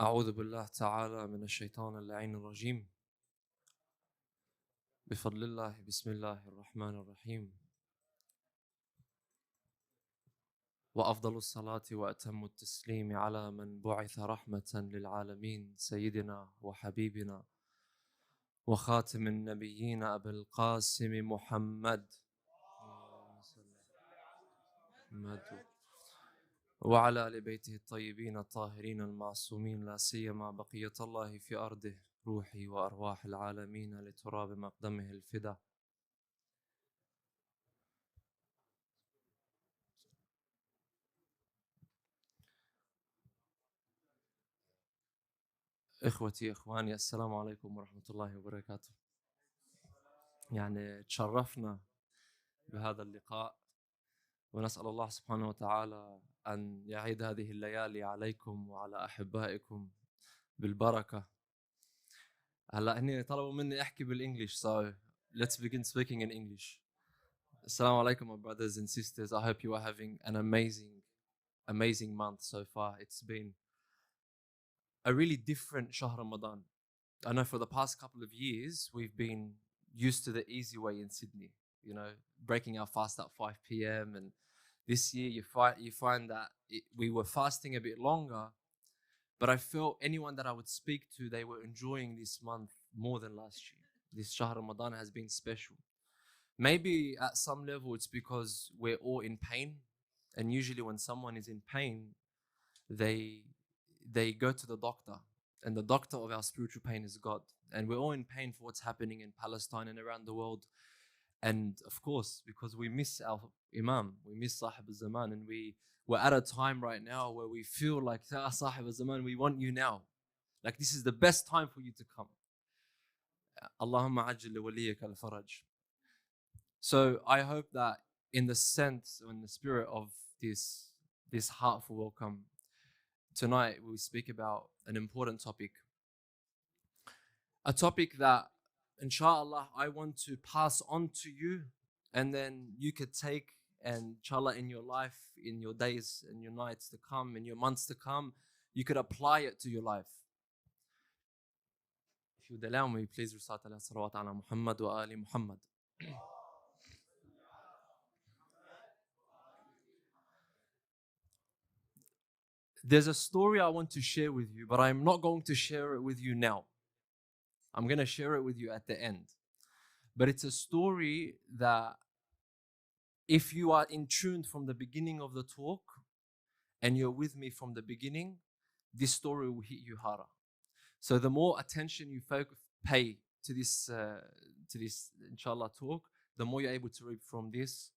أعوذ بالله تعالى من الشيطان اللعين الرجيم. بفضل الله بسم الله الرحمن الرحيم. وأفضل الصلاة وأتم التسليم على من بعث رحمة للعالمين سيدنا وحبيبنا وخاتم النبيين أبي القاسم محمد وعلى آل بيته الطيبين الطاهرين المعصومين، لا سيما بقية الله في أرضه، روحي وأرواح العالمين لتراب مقدمه الفدا. إخوتي إخواني، السلام عليكم ورحمة الله وبركاته. يعني تشرفنا بهذا اللقاء، ونسأل الله سبحانه وتعالى أن يعيد هذه الليالي عليكم وعلى أحبائكم بالبركة. هلا هني طلبوا مني أحكي بالإنجليش، so let's begin speaking in English. Assalamu alaikum, my brothers and sisters. I hope you are having an amazing month so far. It's been a really different Shahr Ramadan. I know for the past couple of years, we've been used to the easy way in Sydney, you know, breaking our fast at 5 p.m. And this year you find that we were fasting a bit longer, but I felt anyone that I would speak to, they were enjoying this month more than last year. This Shahr Ramadan has been special. Maybe at some level it's because we're all in pain, and usually when someone is in pain, they go to the doctor, and the doctor of our spiritual pain is God. And we're all in pain for what's happening in Palestine and around the world. And of course, because we miss our Imam, we miss Sahib al-Zaman, and we're at a time right now where we feel like, Sahib al-Zaman, we want you now. Like this is the best time for you to come. Allahumma ajil li waliyaka al-faraj. So I hope that in the sense, or in the spirit of this heartful welcome, tonight we speak about an important topic. A topic that, inshallah, I want to pass on to you, and then you could take, and inshallah, in your life, in your days and your nights to come, in your months to come, you could apply it to your life. If you would allow me, please recite salawat ala Muhammad wa ali Muhammad. There's a story I want to share with you, but I'm not going to share it with you now. I'm going to share it with you at the end. But it's a story that if you are in tune from the beginning of the talk and you're with me from the beginning, this story will hit you harder. So the more attention you pay to this inshallah talk, the more you're able to read from this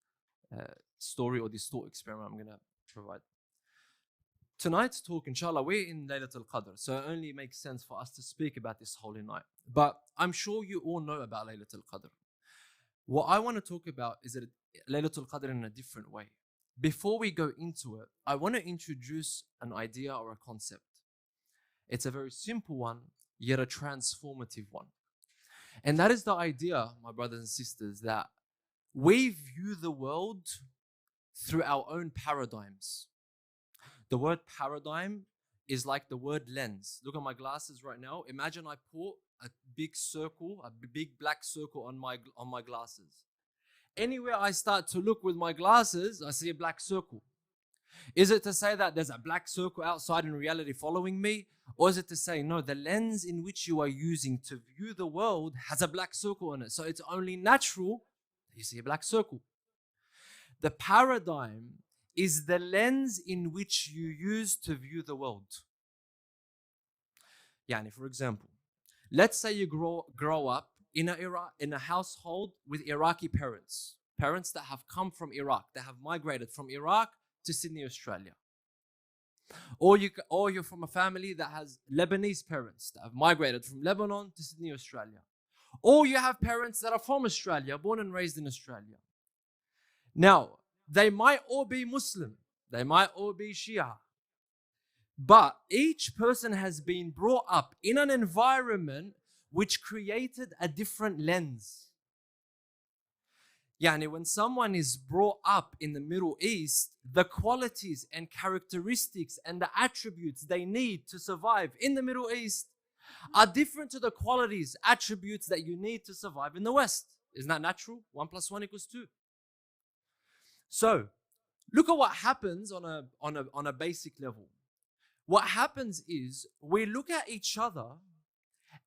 story or this thought experiment I'm going to provide. Tonight's talk, inshallah, we're in Laylat al-Qadr, so it only makes sense for us to speak about this holy night. But I'm sure you all know about Laylat al-Qadr. What I want to talk about is Laylat al-Qadr in a different way. Before we go into it, I want to introduce an idea or a concept. It's a very simple one, yet a transformative one. And that is the idea, my brothers and sisters, that we view the world through our own paradigms. The word paradigm is like the word lens. Look at my glasses right now. Imagine I put a big circle, a big black circle on my glasses. Anywhere I start to look with my glasses, I see a black circle. Is it to say that there's a black circle outside in reality following me? Or is it to say, no, the lens in which you are using to view the world has a black circle on it. So it's only natural that you see a black circle. The paradigm is the lens in which you use to view the world. Yani, for example, let's say you grow up in a household with Iraqi parents that have come from Iraq, that have migrated from Iraq to Sydney, Australia. Or you're from a family that has Lebanese parents that have migrated from Lebanon to Sydney, Australia. Or you have parents that are from Australia, born and raised in Australia. Now, they might all be Muslim, they might all be Shia, but each person has been brought up in an environment which created a different lens. Yani when someone is brought up in the Middle East, the qualities and characteristics and the attributes they need to survive in the Middle East are different to the qualities, attributes that you need to survive in the West. Isn't that natural? 1 plus 1 equals 2. So look at what happens on a basic level. What happens is we look at each other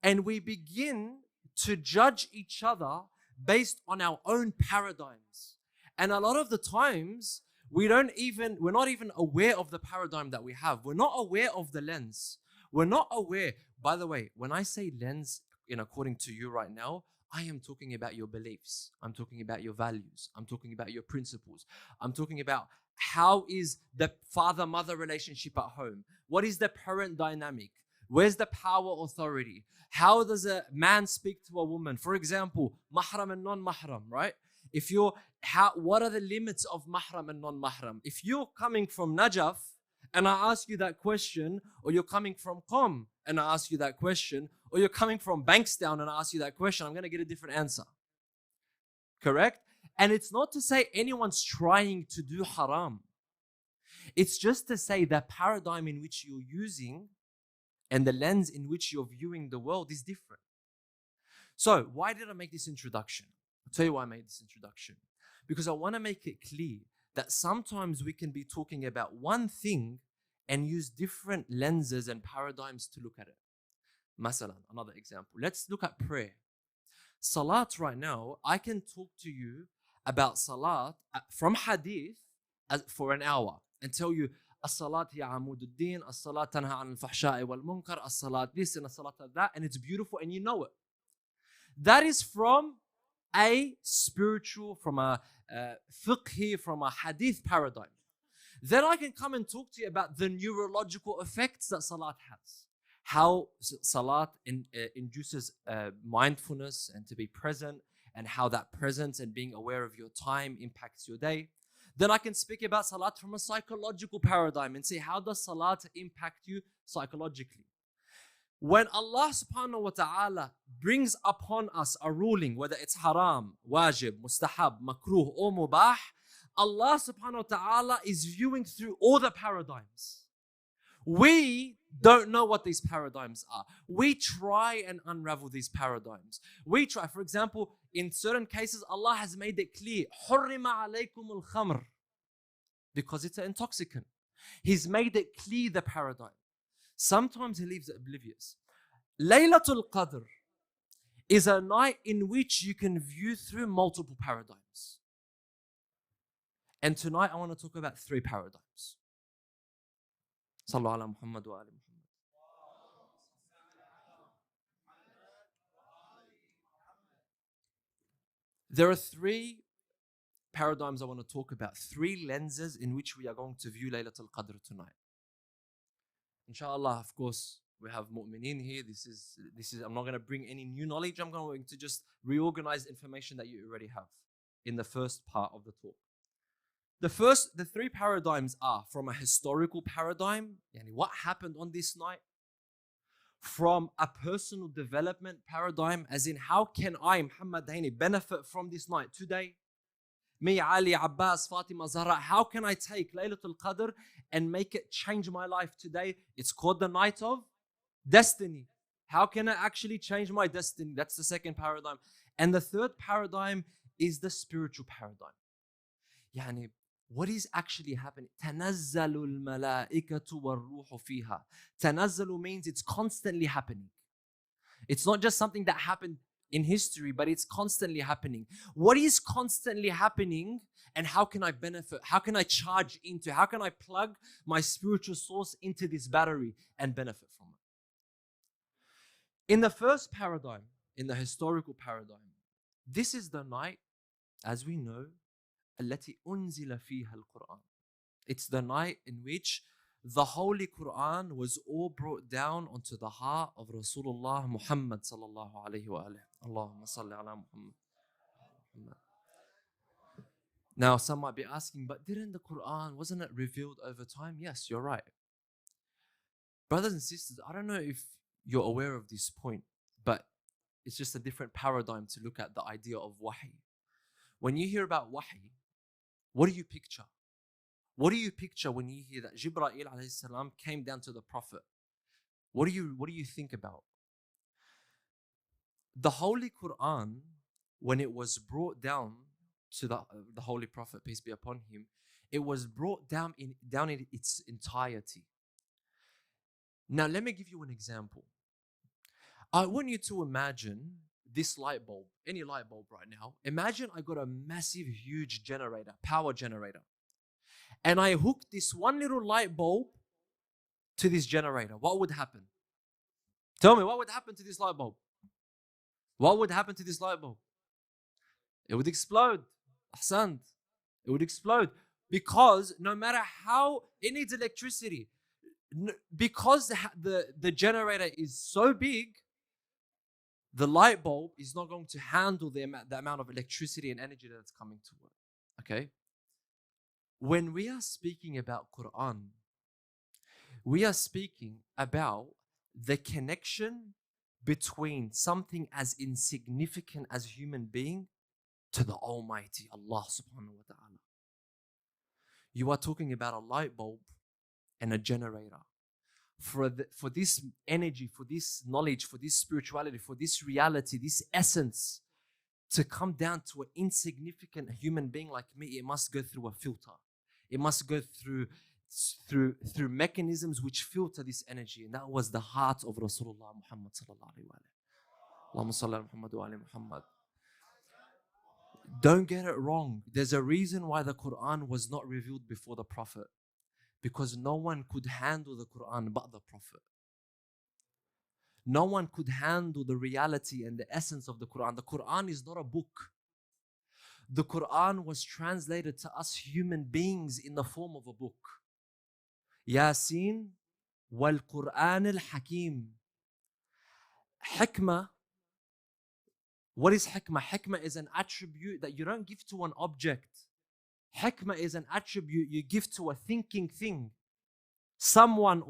and we begin to judge each other based on our own paradigms. And a lot of the times, we're not even aware of the paradigm that we have. We're not aware of the lens. We're not aware. By the way, when I say lens, according to you right now, I am talking about your beliefs. I'm talking about your values. I'm talking about your principles. I'm talking about how is the father-mother relationship at home? What is the parent dynamic? Where's the power authority? How does a man speak to a woman? For example, mahram and non-mahram, right? What are the limits of mahram and non-mahram? If you're coming from Najaf and I ask you that question, or you're coming from Qom and I ask you that question, or you're coming from Bankstown and I ask you that question, I'm going to get a different answer. Correct? And it's not to say anyone's trying to do haram. It's just to say the paradigm in which you're using and the lens in which you're viewing the world is different. So why did I make this introduction? I'll tell you why I made this introduction. Because I want to make it clear that sometimes we can be talking about one thing and use different lenses and paradigms to look at it. Masalan, another example. Let's look at prayer. Salat right now, I can talk to you about salat from hadith for an hour and tell you as-salat hiya amud ad-din, as-salat tanha 'an al-fahsha'i wal-munkar, as-salat this and as-salat that, and it's beautiful and you know it. That is from a spiritual, from a fiqhi, from a hadith paradigm. Then I can come and talk to you about the neurological effects that salat has. How salat induces mindfulness and to be present, and how that presence and being aware of your time impacts your day. Then I can speak about salat from a psychological paradigm and say, how does salat impact you psychologically? When Allah subhanahu wa ta'ala brings upon us a ruling, whether it's haram, wajib, mustahab, makruh, or mubah, Allah subhanahu wa ta'ala is viewing through all the paradigms. We don't know what these paradigms are. We try and unravel these paradigms. We try, for example, in certain cases, Allah has made it clear, حُرِّمَ عَلَيْكُمُ الْخَمْرِ, because it's an intoxicant. He's made it clear the paradigm. Sometimes he leaves it oblivious. Laylatul qadr is a night in which you can view through multiple paradigms. And tonight I want to talk about 3 paradigms. Sallu ala Muhammad wa ali Muhammad. There are 3 paradigms I want to talk about, 3 lenses in which we are going to view Laylatul Qadr tonight. Inshallah, of course, we have mu'mineen here. This is. I'm not going to bring any new knowledge. I'm going to just reorganize information that you already have in the first part of the talk. The 3 paradigms are from a historical paradigm, yani what happened on this night, from a personal development paradigm, as in how can I, Mohamed Dhaini, benefit from this night today? Me, Ali, Abbas, Fatima, Zahra, how can I take Laylatul Qadr and make it change my life today? It's called the night of destiny. How can I actually change my destiny? That's the second paradigm. And the third paradigm is the spiritual paradigm. Yani, what is actually happening? تَنَزَّلُ الْمَلَائِكَةُ وَالْرُوحُ فِيهَا. تَنَزَّلُ means it's constantly happening. It's not just something that happened in history, but it's constantly happening. What is constantly happening, and how can I benefit? How can I charge into? How can I plug my spiritual source into this battery and benefit from it? In the first paradigm, in the historical paradigm, this is the night, as we know, التي أنزل فيها القرآن. It's the night in which the Holy Quran was all brought down onto the heart of Rasulullah Muhammad sallallahu alayhi wa alayhi. Allahumma salli ala Muhammad. Now, some might be asking, but didn't the Quran, wasn't it revealed over time? Yes, you're right. Brothers and sisters, I don't know if you're aware of this point, but it's just a different paradigm to look at the idea of wahi. When you hear about wahi, what do you picture? What do you picture when you hear that Jibreel alayhi salam came down to the Prophet? What do you think about? The Holy Quran, when it was brought down to the Holy Prophet, peace be upon him, it was brought down in its entirety. Now, let me give you an example. I want you to imagine this light bulb, any light bulb right now. Imagine I got a massive, huge generator, power generator, and I hooked this one little light bulb to this generator. What would happen? Tell me, what would happen to this light bulb? What would happen to this light bulb? It would explode. Ahsant. It would explode. Because no matter how, it needs electricity. Because the generator is so big, the light bulb is not going to handle the amount of electricity and energy that's coming to it. Okay? When we are speaking about Quran, we are speaking about the connection between something as insignificant as a human being to the Almighty Allah subhanahu wa ta'ala. You are talking about a light bulb and a generator. For this energy, for this knowledge, for this spirituality, for this reality, this essence to come down to an insignificant human being like me, it must go through a filter. It must go through mechanisms which filter this energy. And that was the heart of Rasulullah Muhammad sallallahu alaihi wasallam. Allahumma salli ala Muhammad wa ali Muhammad. Don't get it wrong. There's a reason why the Quran was not revealed before the Prophet. Because no one could handle the Quran but the Prophet. No one could handle the reality and the essence of the Quran. The Quran is not a book. The Quran was translated to us human beings in the form of a book. Yasin wal Quran al Hakim. Hikmah. What is hikmah? Hikmah is an attribute that you don't give to an object. Hikmah is an attribute you give to a thinking thing. Someone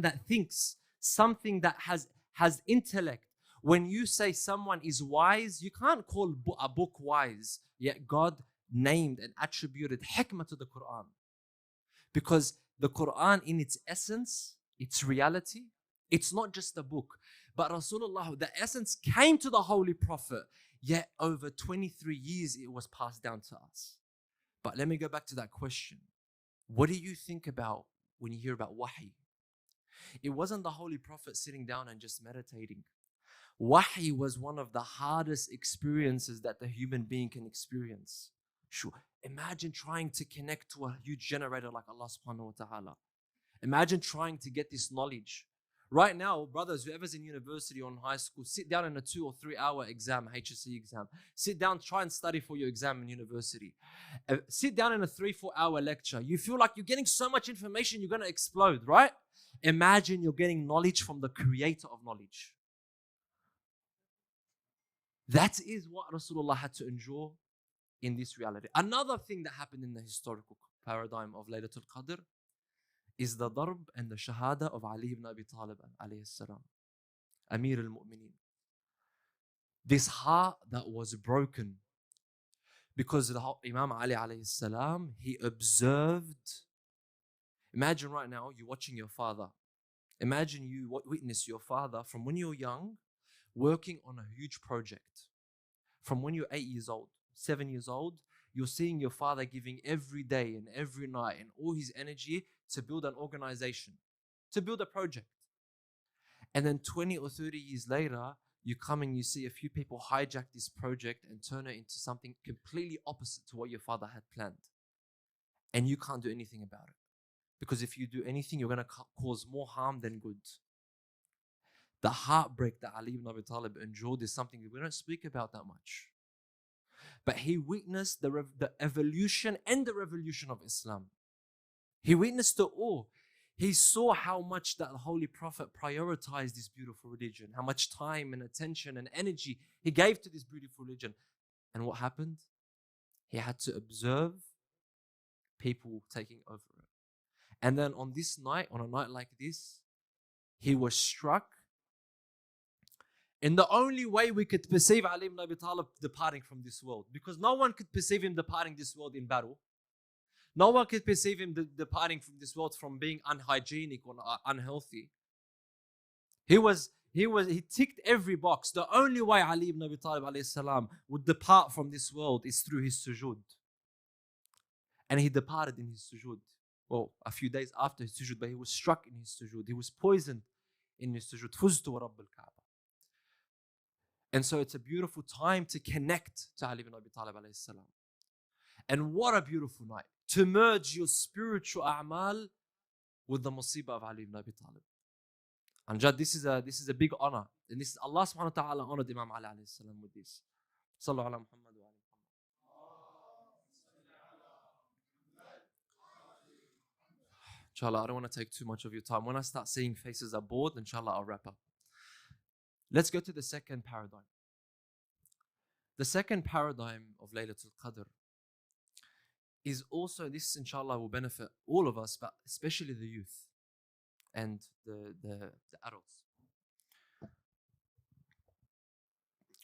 that thinks, something that has intellect. When you say someone is wise, you can't call a book wise. Yet God named and attributed hikmah to the Quran. Because the Quran in its essence, its reality, it's not just a book. But Rasulullah, the essence came to the Holy Prophet. Yet over 23 years it was passed down to us. But let me go back to that question. What do you think about when you hear about wahi? It wasn't the Holy Prophet sitting down and just meditating. Wahi was one of the hardest experiences that the human being can experience. Sure. Imagine trying to connect to a huge generator like Allah subhanahu wa ta'ala. Imagine trying to get this knowledge. Right now, brothers, whoever's in university or in high school, sit down in a 2 or 3 hour exam, HSC exam. Sit down, try and study for your exam in university. Sit down in a 3-4 hour lecture. You feel like you're getting so much information, you're going to explode, right? Imagine you're getting knowledge from the creator of knowledge. That is what Rasulullah had to endure in this reality. Another thing that happened in the historical paradigm of Laylatul Qadr is the darb and the shahada of Ali ibn Abi Talib alayhi salam, Amir al-Mu'mineen. This heart that was broken because Imam Ali alayhi salam, he observed. Imagine right now you're watching your father. Imagine you witness your father from when you're young working on a huge project. From when you're 8 years old, 7 years old, you're seeing your father giving every day and every night and all his energy to build an organization, to build a project. And then 20 or 30 years later, you come and you see a few people hijack this project and turn it into something completely opposite to what your father had planned. And you can't do anything about it. Because if you do anything, you're going to cause more harm than good. The heartbreak that Ali ibn Abi Talib endured is something that we don't speak about that much. But he witnessed the evolution and the revolution of Islam. He witnessed it all. He saw how much that the Holy Prophet prioritized this beautiful religion, how much time and attention and energy he gave to this beautiful religion. And what happened? He had to observe people taking over it. And then on this night, on a night like this, he was struck in the only way we could perceive Ali ibn Abi Talib departing from this world. Because no one could perceive him departing this world in battle. No one could perceive him departing from this world from being unhygienic or unhealthy. He ticked every box. The only way Ali ibn Abi Talib alayhi salam would depart from this world is through his sujood. And he departed in his sujood. Well, a few days after his sujood, but he was struck in his sujood. He was poisoned in his sujood. Fuztu wa Rabb al-Kaaba. And so it's a beautiful time to connect to Ali ibn Abi Talib alayhi salam. And what a beautiful night to merge your spiritual a'mal with the musibah of Ali ibn Abi Talib. And Jad, this is a big honor. And this is Allah subhanahu wa ta'ala honored Imam Ali alayhi salam with this. Sallu ala Muhammad wa ala Muhammad. Inshallah, I don't want to take too much of your time. When I start seeing faces are bored, inshallah, I'll wrap up. Let's go to the second paradigm. The second paradigm of Laylatul Qadr is also, this inshallah will benefit all of us, but especially the youth and the adults.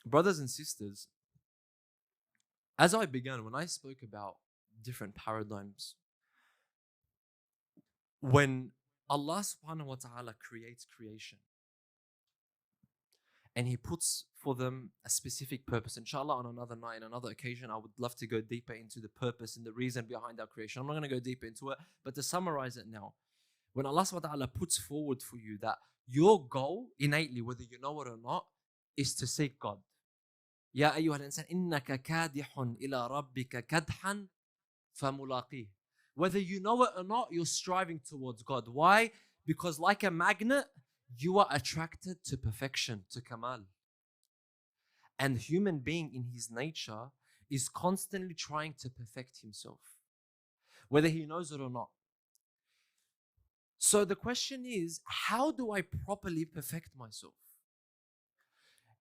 Brothers and sisters, as I began, when I spoke about different paradigms, when Allah subhanahu wa ta'ala creates creation, and He puts for them a specific purpose. Inshallah, on another night, on another occasion, I would love to go deeper into the purpose and the reason behind our creation. I'm not going to go deeper into it, but to summarize it now, when Allah subhanahu wa ta'ala puts forward for you that your goal, innately, whether you know it or not, is to seek God. Ya ayyuha al-insan, innaka kadihun ila rabbika kadhan famulaqih. Whether you know it or not, you're striving towards God. Why? Because like a magnet, you are attracted to perfection, to kamal. And the human being in his nature is constantly trying to perfect himself, whether he knows it or not. So the question is, how do I properly perfect myself?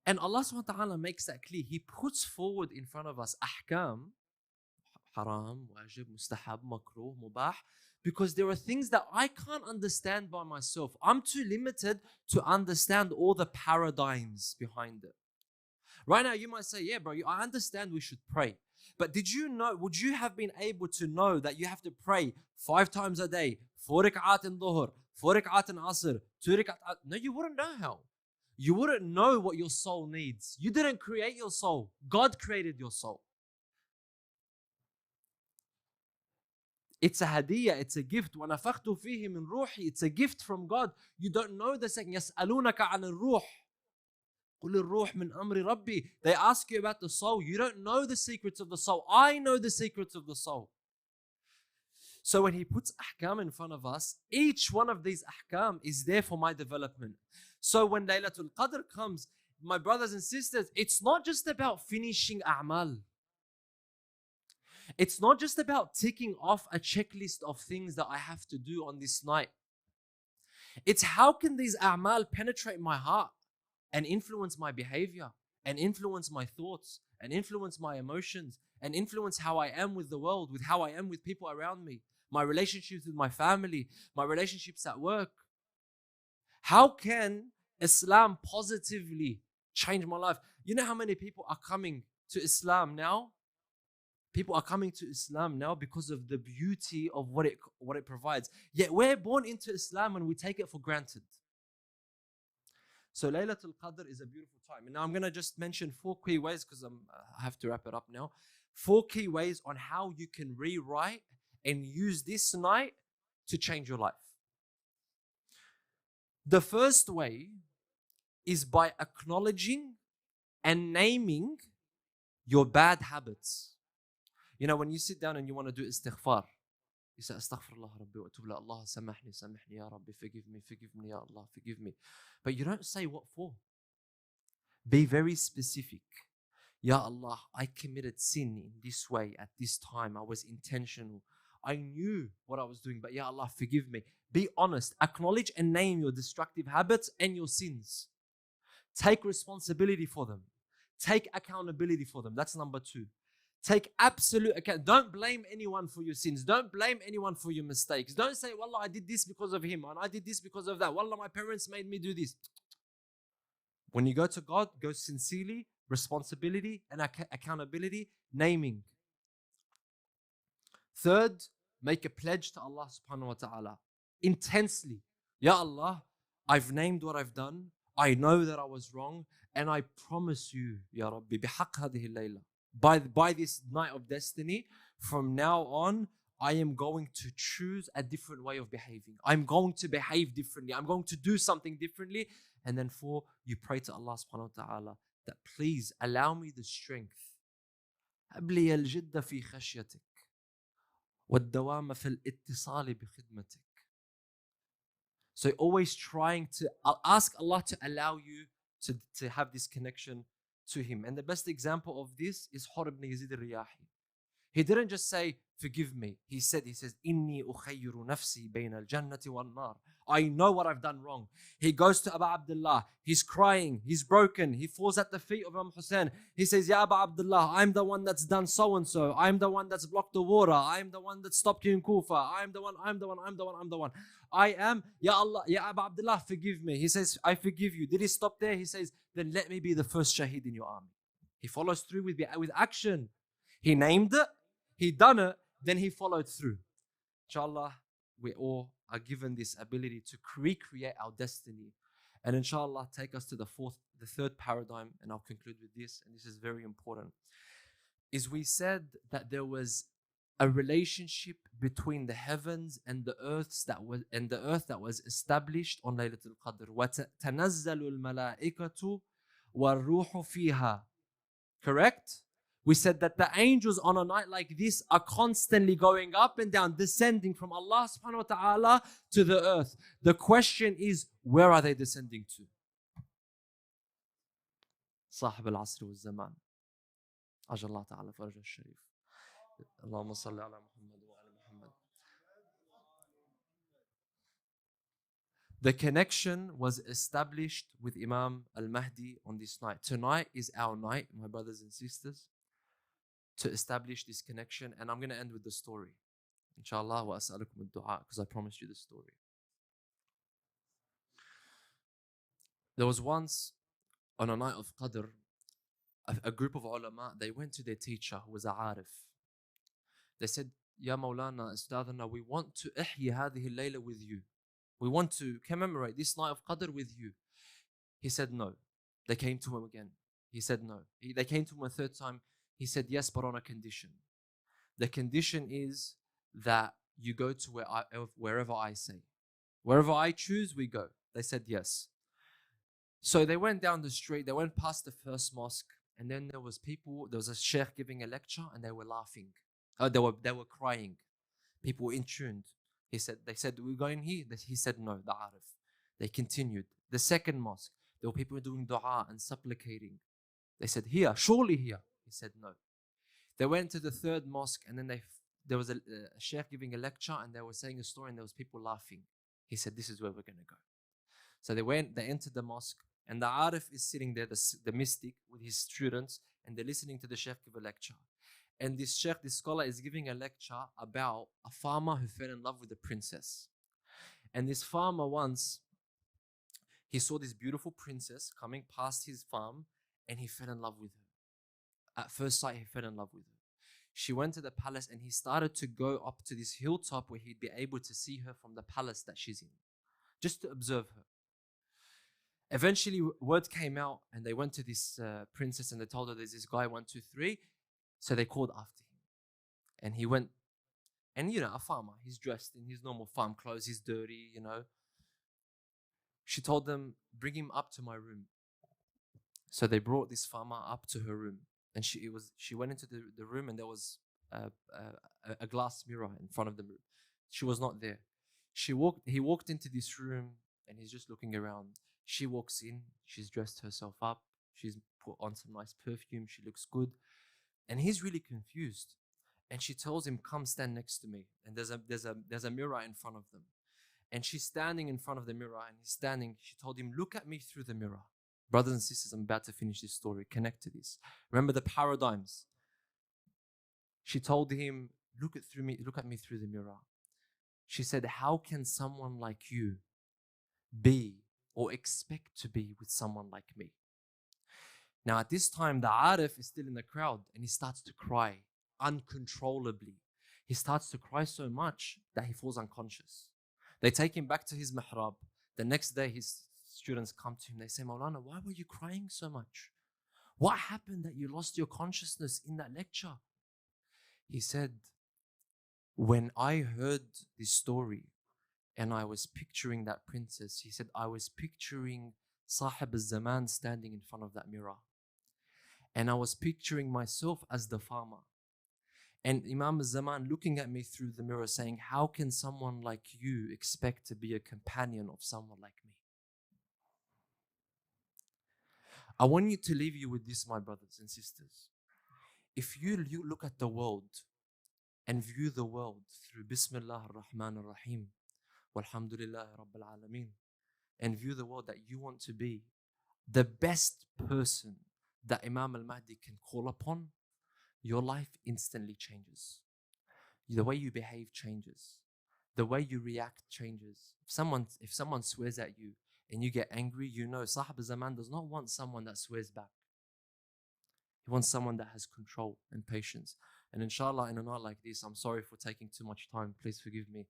And Allah subhanahu wa ta'ala makes that clear. He puts forward in front of us ahkam, haram, wajib, mustahab, makruh, mubah, because there are things that I can't understand by myself. I'm too limited to understand all the paradigms behind it. Right now, you might say, yeah, bro, I understand we should pray. But did you know, would you have been able to know that you have to pray 5 times a day, 4 rak'at in dhuhr, 4 rak'at in asr, 2 rak'at? No, you wouldn't know how. You wouldn't know what your soul needs. You didn't create your soul. God created your soul. It's a hadiyah, it's a gift. وَنَفَخْتُ فِيهِ مِنْ رُوحِي. It's a gift from God. You don't know the second. يَسْأَلُونَكَ عَنِ الرُّوحِ قُلِ الرُّوحِ مِنْ أَمْرِ رَبِّي. They ask you about the soul. You don't know the secrets of the soul. I know the secrets of the soul. So when He puts ahkam in front of us, each one of these ahkam is there for my development. So when Laylatul Qadr comes, my brothers and sisters, it's not just about finishing a'mal. It's not just about ticking off a checklist of things that I have to do on this night. It's how can these a'mal penetrate my heart and influence my behavior and influence my thoughts and influence my emotions and influence how I am with the world, with how I am with people around me, my relationships with my family, my relationships at work. How can Islam positively change my life? You know how many people are coming to Islam now? People are coming to Islam now because of the beauty of what it provides. Yet we're born into Islam and we take it for granted. So Laylatul Qadr is a beautiful time. And now I'm going to just mention 4 key ways because I have to wrap it up now. 4 key ways on how you can rewrite and use this night to change your life. The first way is by acknowledging and naming your bad habits. You know, when you sit down and you want to do istighfar, you say, Astaghfirullah Rabbi wa atub la Allah, samahni, ya Rabbi, forgive me, ya Allah, forgive me. But you don't say what for. Be very specific. Ya Allah, I committed sin in this way at this time. I was intentional. I knew what I was doing, but Ya Allah, forgive me. Be honest. Acknowledge and name your destructive habits and your sins. Take responsibility for them. Take accountability for them. That's number 2. Take absolute account. Don't blame anyone for your sins. Don't blame anyone for your mistakes. Don't say, Wallah, I did this because of him and I did this because of that. Wallah, my parents made me do this. When you go to God, go sincerely, responsibility and accountability, naming. Third, make a pledge to Allah subhanahu wa ta'ala intensely. Ya Allah, I've named what I've done. I know that I was wrong. And I promise you, Ya Rabbi, بحق هذه الليلة, by this night of destiny, from now on, I am going to choose a different way of behaving. I'm going to behave differently. I'm going to do something differently. And then four, you pray to Allah subhanahu wa ta'ala that please allow me the strength. هب لي الجد في خشيتك والدوام في الاتصال بخدمتك. So always trying to ask Allah to allow you to have this connection to Him. And the best example of this is Hur ibn Yazid al-Riyahi. He didn't just say, forgive me. He says, Inni ukhayyiru nafsi bayna al-jannati wal-nar. I know what I've done wrong. He goes to Abu Abdullah. He's crying. He's broken. He falls at the feet of Imam Hussein. He says, Ya Abu Abdullah, I'm the one that's done so-and-so. I'm the one that's blocked the water. I'm the one that stopped you in Kufa. I'm the one. I am, Ya Allah, Ya Abu Abdullah, forgive me. He says, I forgive you. Did he stop there? He says, then let me be the first shaheed in your army. He follows through with action. He named it. He done it, then he followed through. Inshallah, we all are given this ability to recreate our destiny. And inshallah, take us to the third paradigm, and I'll conclude with this, and this is very important. Is we said that there was a relationship between the heavens and the earth that was established on Laylat al-Qadr. وَتَنَزَّلُ الْمَلَائِكَةُ وَالْرُوحُ فِيهَا. Correct? We said that the angels on a night like this are constantly going up and down, descending from Allah subhanahu wa ta'ala to the earth. The question is, where are they descending to? صاحب العصر والزمان. أجل الله تعالى فرجه الشريف. اللهم صل على محمد وعلى محمد. The connection was established with Imam al-Mahdi on this night. Tonight is our night, my brothers and sisters, to establish this connection. And I'm going to end with the story. Inshallah wa as'alukum ad-du'a, because I promised you the story. There was once, on a night of Qadr, a group of ulama, they went to their teacher who was a arif. They said, Ya Mawlana, Ustadhana, we want to ihyi hadhihi al-layla with you. We want to commemorate this night of Qadr with you. He said no. They came to him again. He said no. They came to him a third time. He said yes, but on a condition. The condition is that you go to wherever I say. Wherever I choose, we go. They said yes. So they went down the street. They went past the first mosque. And then there was a sheikh giving a lecture, and they were laughing. They were crying. People were in tune. They said, we're going here. He said no, the arif. They continued. The second mosque, there were people doing dua and supplicating. They said, here, surely here. He said no. They went to the third mosque, and then there was a sheikh giving a lecture, and they were saying a story, and there was people laughing. He said, this is where we're going to go. So they entered the mosque, and the arif is sitting there, the mystic, with his students, and they're listening to the sheikh give a lecture. And this scholar is giving a lecture about a farmer who fell in love with a princess. And this farmer once, he saw this beautiful princess coming past his farm, and he fell in love with her. At first sight, he fell in love with her. She went to the palace, and he started to go up to this hilltop where he'd be able to see her from the palace that she's in, just to observe her. Eventually, word came out, and they went to this princess, and they told her there's this guy, 1, 2, 3. So they called after him. And he went, and a farmer, he's dressed in his normal farm clothes, he's dirty, She told them, bring him up to my room. So they brought this farmer up to her room. And she went into the room, and there was a glass mirror in front of the room. She was not there. He walked into this room, and he's just looking around. She walks in, she's dressed herself up, she's put on some nice perfume, she looks good. And he's really confused. And she tells him, come stand next to me. And there's a mirror in front of them. And she's standing in front of the mirror, and he's standing. She told him, look at me through the mirror. Brothers and sisters, I'm about to finish this story. Connect to this. Remember the paradigms. She told him, look at me through the mirror. She said, how can someone like you be or expect to be with someone like me? Now, at this time, the Arif is still in the crowd and he starts to cry uncontrollably. He starts to cry so much that he falls unconscious. They take him back to his mihrab. The next day, his students come to him. They say, Maulana, why were you crying so much? What happened that you lost your consciousness in that lecture? He said, when I heard this story and I was picturing that princess, he said, I was picturing Sahib al-Zaman standing in front of that mirror. And I was picturing myself as the farmer. And Imam al-Zaman looking at me through the mirror saying, how can someone like you expect to be a companion of someone like me? I want you to leave you with this, my brothers and sisters. If you look at the world and view the world through Bismillah ar-Rahman ar-Rahim, walhamdulillah Rabbil Alameen, and view the world that you want to be, the best person that Imam al-Mahdi can call upon, your life instantly changes. The way you behave changes. The way you react changes. If someone swears at you and you get angry, you know Sahib al-Zaman does not want someone that swears back. He wants someone that has control and patience. And inshallah, in a night like this, I'm sorry for taking too much time. Please forgive me.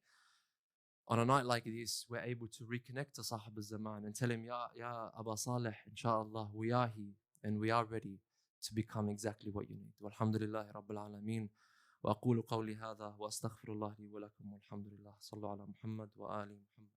On a night like this, we're able to reconnect to Sahib al-Zaman and tell him, Ya Aba Salih, inshallah, we are here and we are ready to become exactly what you need. Walhamdulillahi Rabbil Alameen. وأقول قولي هذا وأستغفر الله لي ولكم والحمد لله صلوا على محمد وآل محمد